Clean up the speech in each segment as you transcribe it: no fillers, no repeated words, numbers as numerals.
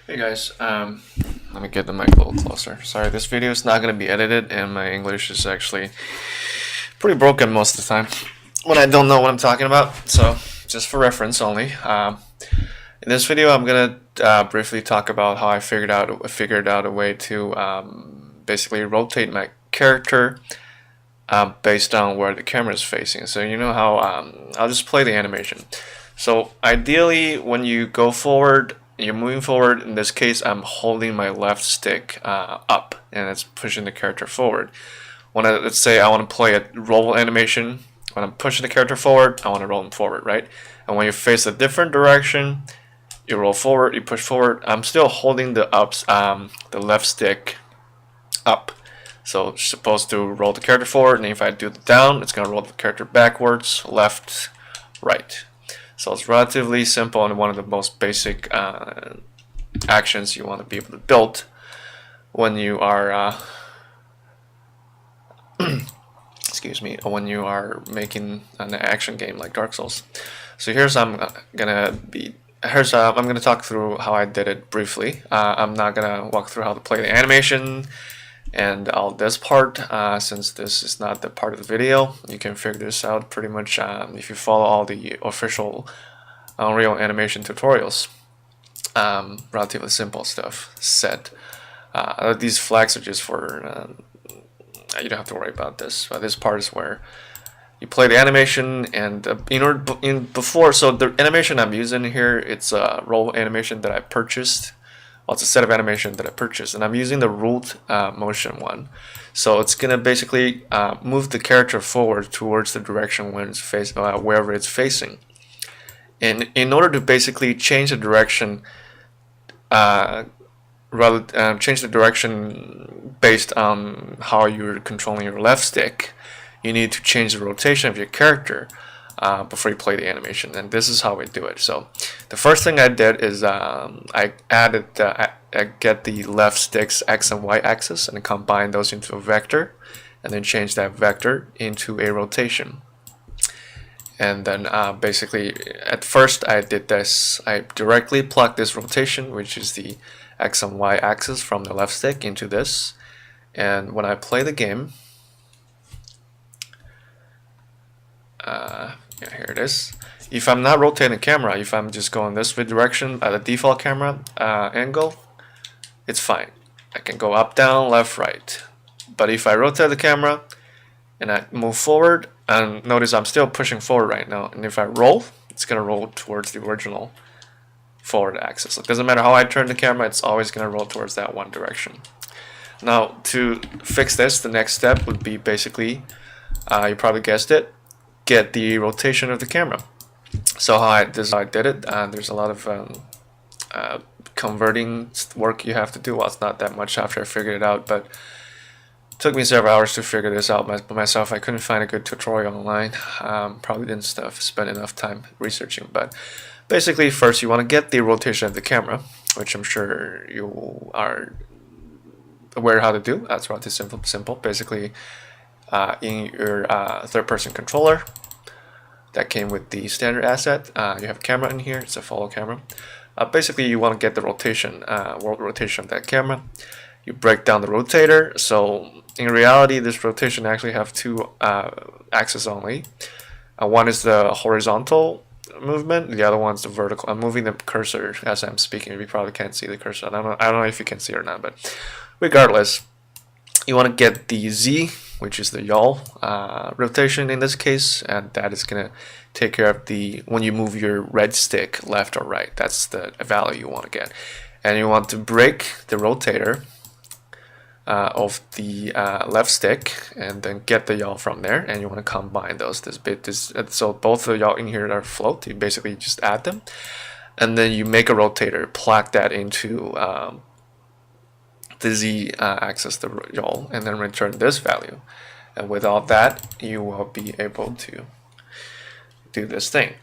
Hey guys, let me get the mic a little closer. Sorry, this video is not going to be edited, and my English is actually pretty broken most of the time when I don't know what I'm talking about. So, just for reference only. In this video, I'm going to briefly talk about how I figured out a way to basically rotate my character based on where the camera is facing. So you know how I'll just play the animation. So ideally, when you go forward, you're moving forward. In this case, I'm holding my left stick up, and it's pushing the character forward. Let's say I want to play a roll animation. When I'm pushing the character forward, I want to roll him forward, right? And when you face a different direction, you roll forward, you push forward. I'm still holding the left stick up. So it's supposed to roll the character forward, and if I do the down, it's gonna roll the character backwards, left, right. So it's relatively simple and one of the most basic actions you want to be able to build when you are excuse me, when you are making an action game like Dark Souls. So I'm gonna talk through how I did it briefly. I'm not gonna walk through how to play the animation and all this part, since this is not the part of the video. You can figure this out pretty much if you follow all the official Unreal animation tutorials. Relatively simple stuff set. These flags are just for you don't have to worry about this. This part is where you play the animation, and so the animation I'm using here, it's a roll animation that I purchased. Well, it's a set of animation that I purchased, and I'm using the ruled motion one. So it's gonna basically move the character forward towards the direction when it's wherever it's facing. And in order to basically change the direction, change the direction based on how you're controlling your left stick, you need to change the rotation of your character before you play the animation, and this is how we do it. So the first thing I did is I get the left stick's X and Y axis and combine those into a vector, and then change that vector into a rotation. And then basically at first I did this, I directly plugged this rotation, which is the X and Y axis, from the left stick into this, and when I play the game, yeah, here it is. If I'm not rotating the camera, if I'm just going this way direction at the default camera angle, it's fine. I can go up, down, left, right. But if I rotate the camera and I move forward, and notice I'm still pushing forward right now, and if I roll, it's gonna roll towards the original forward axis. It doesn't matter how I turn the camera, it's always gonna roll towards that one direction. Now to fix this, the next step would be basically, you probably guessed it, get the rotation of the camera. So this is how I did it. There's a lot of converting work you have to do. Well, it's not that much after I figured it out, but it took me several hours to figure this out myself. I couldn't find a good tutorial online. Probably didn't spend enough time researching, but basically first you want to get the rotation of the camera, which I'm sure you are aware how to do. That's relatively simple. Basically, in your third-person controller that came with the standard asset, you have a camera in here. It's a follow camera. Basically, you want to get the rotation, world rotation of that camera. You break down the rotator. So in reality, this rotation actually have two axes only. One is the horizontal movement, the other one's the vertical. I'm moving the cursor as I'm speaking. You probably can't see the cursor. I don't know if you can see it or not, but regardless, you want to get the Z, which is the yaw rotation in this case, and that is going to take care of when you move your red stick left or right. That's the value you want to get. And you want to break the rotator of the left stick, and then get the yaw from there, and you want to combine those. So both the yaw in here are float. You basically just add them, and then you make a rotator, plug that into the Z axis, the yaw, and then return this value. And with all that, you will be able to do this thing.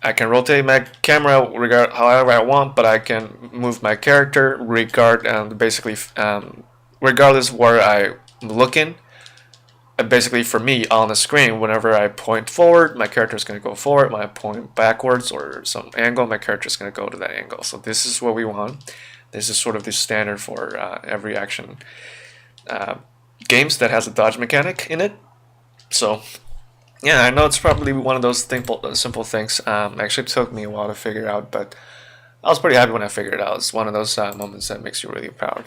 I can rotate my camera however I want, but I can move my character regardless where I'm looking. basically for me on the screen, whenever I point forward, my character is going to go forward. When I point backwards or some angle, my character is going to go to that angle. So this is what we want. This is sort of the standard for every action games that has a dodge mechanic in it. So yeah, I know it's probably one of those simple things. Actually, it took me a while to figure out, but I was pretty happy when I figured it out. It's one of those moments that makes you really proud.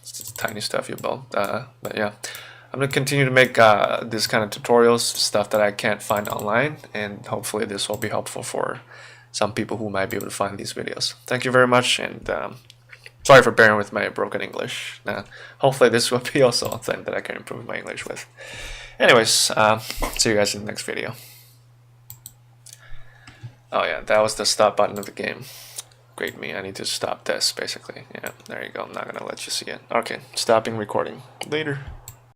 It's just tiny stuff you build. But yeah, I'm gonna continue to make this kind of tutorials, stuff that I can't find online, and hopefully this will be helpful for some people who might be able to find these videos. Thank you very much, and sorry for bearing with my broken English. Hopefully this will be also a thing that I can improve my English with. Anyways, see you guys in the next video. Oh yeah, that was the stop button of the game. Great me, I need to stop this basically. Yeah, there you go. I'm not gonna let you see it. Okay, stopping recording. Later.